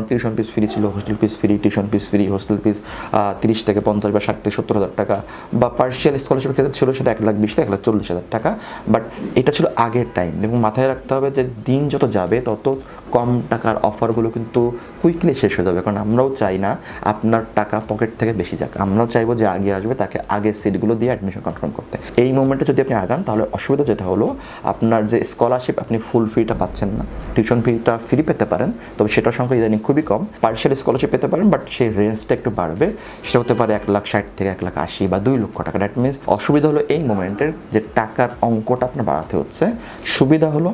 Tuition fees free ছিল, hostel fees free, tuition fees free, hostel fees 30 থেকে 50 বা 60 থেকে 70,000 টাকা, বা পার্শিয়াল স্কলারশিপের ক্ষেত্রে ছিল সেটা 1,20,000 থেকে 1,40,000 টাকা। বাট এটা ছিল আগের টাইম, এবং মাথায় রাখতে হবে যে দিন যত যাবে তত কম টাকার অফারগুলো কিন্তু কুইকলি শেষ হয়ে যাবে, কারণ আমরাও চাই না আপনার টাকা পকেট থেকে বেশি যাক। আমরাও চাইবো যে আগে আসবে তাকে আগে সিটগুলো দিয়ে অ্যাডমিশন কনফার্ম করতে। এই মোমেন্টে যদি আপনি আগান তাহলে অসুবিধা যেটা হলো, আপনার যে স্কলারশিপ আপনি ফুল ফিটা পাচ্ছেন না। টিউশন ফিটা ফ্রি পেতে পারেন, তবে সেটার সংখ্যা ইদানিং খুবই কম। পার্শিয়াল স্কলারশিপ পেতে পারেন, বাট সেই রেঞ্জটা একটু বাড়বে, সেটা হতে পারে 1,60,000 থেকে 1,80,000 বা 2 লক্ষ টাকা। দ্যাট মিনস অসুবিধা হলো এই মোমেন্টের যে টাকার অঙ্কটা আপনার বাড়াতে হচ্ছে। সুবিধা হলো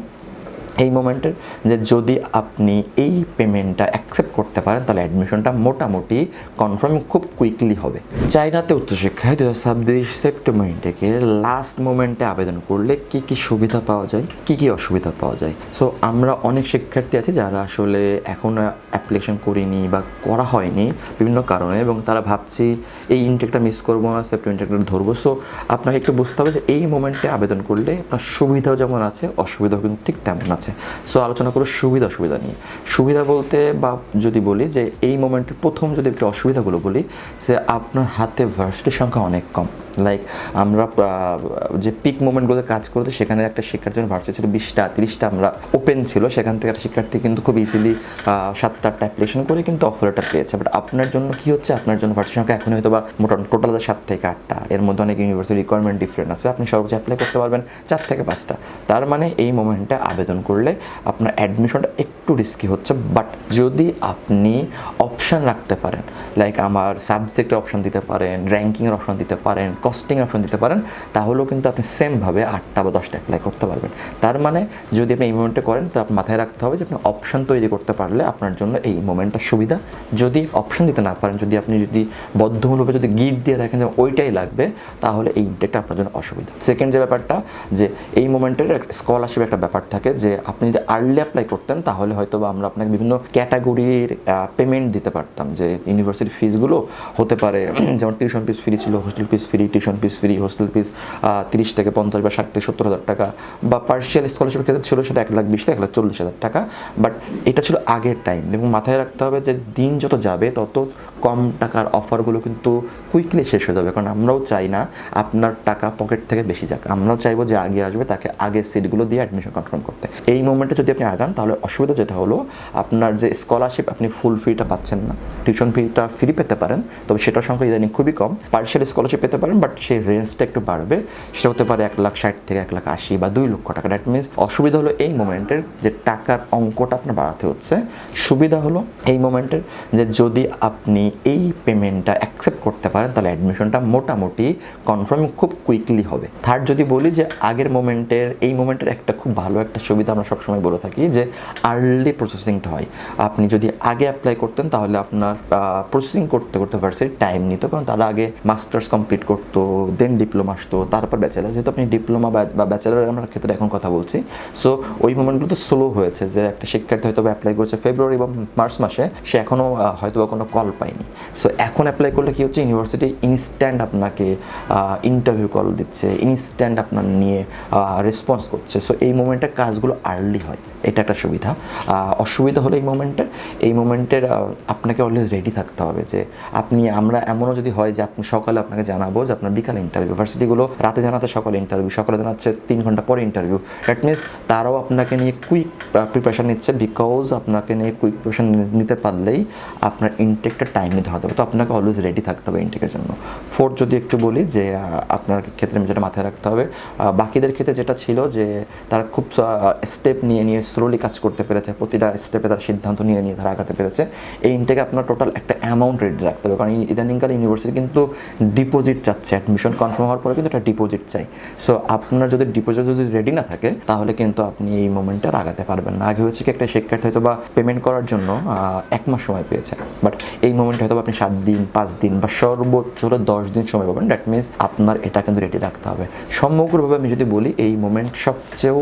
এই মোমেন্টের যে যদি আপনি এই পেমেন্টটা অ্যাকসেপ্ট করতে পারেন তাহলে অ্যাডমিশনটা মোটামুটি কনফার্ম খুব কুইকলি হবে। চায়নাতে উচ্চশিক্ষায় 2026 সেপ্টেম্বর থেকে লাস্ট মোমেন্টে আবেদন করলে কি কি সুবিধা পাওয়া যায়, কি কি অসুবিধা পাওয়া যায়। সো আমরা অনেক শিক্ষার্থী আছি যারা আসলে এখনও অ্যাপ্লিকেশন করিনি বা করা হয়নি বিভিন্ন কারণে, এবং তারা ভাবছি এই ইনটেকটা মিস করবো না, সেপ্টেম্বর ইনটেকটা ধরবো। সো আপনাকে একটু বুঝতে হবে যে এই মোমেন্টে আবেদন করলে আপনার সুবিধাও যেমন আছে, অসুবিধাও কিন্তু ঠিক তেমন আছে। সো আলোচনা করো সুবিধা অসুবিধা নিয়ে। সুবিধা বলতে বা যদি বলি যে এই মোমেন্টের প্রথম যদি একটু অসুবিধাগুলো বলি, যে আপনার হাতে ভার্সিটির সংখ্যা অনেক কম। লাইক আমরা যে পিক মোমেন্টগুলোতে কাজ করতে, সেখানে একটা শিক্ষার্থীর জন্য ভার্সিটি ছিল 20টা 30টা আমরা ওপেন ছিল, সেখান থেকে একটা শিক্ষার্থী কিন্তু খুব ইজিলি 7টা অ্যাপ্লিকেশন করে কিন্তু অফার লেটার পেয়েছে। বাট আপনার জন্য কি হচ্ছে, আপনার জন্য ভার্সিটির সংখ্যা এখন হয়তো বা মোটামুটি টোটাল 7 থেকে 8টা, এর মধ্যে অনেক ইউনিভার্সিটি রিকোয়ারমেন্ট ডিফারেন্ট আছে। আপনি সর্বোচ্চ অ্যাপ্লাই করতে পারবেন 4 থেকে 5টা। তার মানে এই মোমেন্টে আবেদন করলে আপনার অ্যাডমিশনটা একটু রিস্কি হচ্ছে। বাট যদি আপনি অপশান রাখতে পারেন, লাইক আমার সাবজেক্টের অপশান দিতে পারেন, র্যাঙ্কিংয়ের অপশান দিতে পারেন, কস্টিংয়ের অপশান দিতে পারেন, তাহলেও কিন্তু আপনি সেমভাবে 8টা বা 10টা অ্যাপ্লাই করতে পারবেন। তার মানে যদি আপনি এই মোমেন্টে করেন তো আপনার মাথায় রাখতে হবে যে আপনি অপশান তৈরি করতে পারলে আপনার জন্য এই মোমেন্টটা সুবিধা। যদি অপশান দিতে না পারেন, যদি বদ্ধমূলভাবে যদি গিফট দিয়ে রাখেন যে ওইটাই লাগবে, তাহলে এই ইনটেকটা আপনার জন্য অসুবিধা। সেকেন্ড যে ব্যাপারটা, যে এই মোমেন্টের স্কলারশিপ একটা ব্যাপার থাকে, যে আপনি যদি আর্লি অ্যাপ্লাই করতেন তাহলে হয়তো বা আমরা আপনাকে বিভিন্ন ক্যাটাগরির পেমেন্ট দিতে পারতাম। যে ইউনিভার্সিটির ফিসগুলো হতে পারে, যেমন টিউশন ফিস ফ্রি ছিল, hostel fees free, tuition fees free, hostel fees 30 থেকে 50 বা 60 থেকে 70,000 টাকা, বা পার্শিয়াল স্কলারশিপের ক্ষেত্রে ছিল সেটা 1,20,000 থেকে 1,40,000 টাকা। বাট এটা ছিল আগের টাইম, এবং মাথায় রাখতে হবে যে দিন যত যাবে তত কম টাকার অফারগুলো কিন্তু কুইকলি শেষ হয়ে যাবে, কারণ আমরাও চাই না আপনার টাকা পকেট থেকে বেশি যাক। আমরাও চাইবো যে আগে আসবে তাকে আগে সিটগুলো দিয়ে অ্যাডমিশন কনফার্ম করতে। এই মোমেন্টে যদি আপনি আগান তাহলে অসুবিধা যেটা হলো, আপনার যে স্কলারশিপ আপনি ফুল ফিটা পাচ্ছেন না। টিউশন ফিটা ফ্রি পেতে পারেন, তবে সেটার সংখ্যা ইদানিং খুবই কম। পার্শিয়াল স্কলারশিপ পেতে পারেন, বাট সেই রেঞ্জটা একটু বাড়বে, সেটা হতে পারে 1,60,000 থেকে 1,80,000 বা 2 লক্ষ টাকা। দ্যাট মিনস অসুবিধা হলো এই মোমেন্টের যে টাকার অঙ্কটা আপনার বাড়াতে হচ্ছে। সুবিধা হলো এই মোমেন্টের যে যদি আপনি এই পেমেন্টটা অ্যাকসেপ্ট করতে পারেন তাহলে অ্যাডমিশনটা মোটামুটি কনফার্ম খুব কুইকলি হবে। থার্ড যদি বলি যে আগের মোমেন্টের এই মোমেন্টের একটা খুব ভালো একটা সুবিধা আমরা সবসময় বলে থাকি যে আর্লি প্রসেসিংটা হয়। আপনি যদি আগে অ্যাপ্লাই করতেন তাহলে আপনার প্রসেসিং করতে করতে ভার্সিটি টাইম নিত, কারণ তারা আগে মাস্টার্স কমপ্লিট করতো, দেন ডিপ্লোমা আসতো, তারপর ব্যাচেলার। যেহেতু আপনি ডিপ্লোমা বা ব্যাচেলারের আমার ক্ষেত্রে এখন কথা বলছি, সো ওই মোমেন্টগুলো তো স্লো হয়েছে। যে একটা শিক্ষার্থী হয়তো অ্যাপ্লাই করেছে ফেব্রুয়ারি বা মার্চ মাসে, সে এখনও হয়তো বা কোনো কল পায়নি। সো এখন অ্যাপ্লাই করলে কী হচ্ছে, ইউনিভার্সিটি ইনস্ট্যান্ট আপনাকে ইন্টারভিউ কল দিচ্ছে, ইনস্ট্যান্ট আপনার নিয়ে রেসপন্স করছে। সো এই মোমেন্টে কাজগুলো আর্লি হয়, এটা একটা সুবিধা। অসুবিধা হলো এই মোমেন্টের আপনাকে অলওয়েজ রেডি থাকতে হবে। যে আমরা এমনও যদি হয় যে আপনি সকালে আপনাকে জানাবো যে আপনার বিকালে ইন্টারভিউ, ভার্সিটিগুলো রাতে জানাতে সকালে ইন্টারভিউ, সকালে জানাচ্ছে 3 ঘন্টা পরে ইন্টারভিউ। দ্যাট মিনস তারাও আপনাকে নিয়ে কুইক প্রিপারেশান নিচ্ছে, বিকজ আপনাকে নিয়ে কুইক প্রিপারেশান নিতে পারলেই আপনার ইনটেকটা টাইম নিতে হবে। তো আপনাকে অলওয়েজ রেডি থাকতে হবে ইনটেকের জন্য। ফোর্থ যদি একটু বলি যে আপনার ক্ষেত্রে যেটা মাথায় রাখতে হবে, বাকিদের ক্ষেত্রে যেটা ছিল যে তারা খুব স্টেপ নিয়ে স্লোলি কাজ করতে পেরেছে, প্রতিটা স্টেপে তার সিদ্ধান্ত নিয়ে তারা আগাতে পেরেছে। এই ইনটেকে আপনার টোটাল একটা অ্যামাউন্ট রেডি রাখতে হবে, কারণ ইদানিংকাল ইউনিভার্সিটি কিন্তু ডিপোজিট চাচ্ছে। অ্যাডমিশন কনফার্ম হওয়ার পরে কিন্তু একটা ডিপোজিট চাই। সো আপনার যদি ডিপোজিট যদি রেডি না থাকে তাহলে কিন্তু আপনি এই মোমেন্টে আগাতে পারবেন না। আগে হচ্ছে কি একটা শিক্ষার্থী হয়তো বা পেমেন্ট করার জন্য 1 মাস সময় পেয়েছে, বাট এই মোমেন্টে হয়তো আপনি 7 দিন 5 দিন বা সর্বোচ্চ 10 দিন সময় পাবেন। দ্যাট মিনস আপনার এটা কিন্তু রেডি রাখতে হবে। সমগ্রভাবে আমি যদি বলি এই মোমেন্ট সবচেয়েও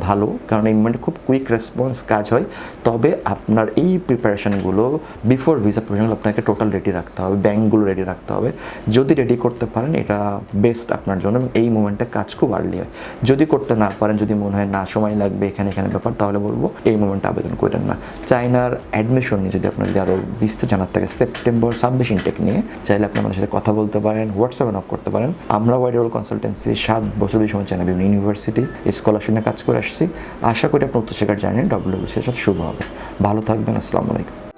ভালো, কারণ এই মোমেন্টে খুব কুইক রেসপন্স কাজ হয়। তবে আপনার এই প্রিপারেশনগুলো বিফোর ভিসা প্রফেশনাল আপনাকে টোটাল রেডি রাখতে হবে, ব্যাঙ্কগুলো রেডি রাখতে হবে। যদি রেডি করতে পারেন এটা বেস্ট আপনার জন্য, এবং এই মোমেন্টে কাজ খুব আর্লি হয়। যদি করতে না পারেন, যদি মনে হয় না সময় লাগবে এখানে ব্যাপার, তাহলে বলবো এই মোমেন্টে আবেদন করেন না। চায়নার অ্যাডমিশন নিয়ে যদি আপনার আরও বিস্তারিত জানার থাকে, সেপ্টেম্বর 26 ইনটেক নিয়ে চাইলে আপনি আমাদের সাথে কথা বলতে পারেন, হোয়াটসঅ্যাপে নক করতে পারেন। আমরা ওয়াইড রোল কনসালটেন্সি 7 বছর সময় চায়না বিভিন্ন ইউনিভার্সিটি স্কলারশিপ নিয়ে কাজ করে আসছি। আশা করি আপনার উচ্চশিক্ষার জার্নি WWC এর সাথে শুভ হবে। ভালো থাকবেন, আসসালামু আলাইকুম।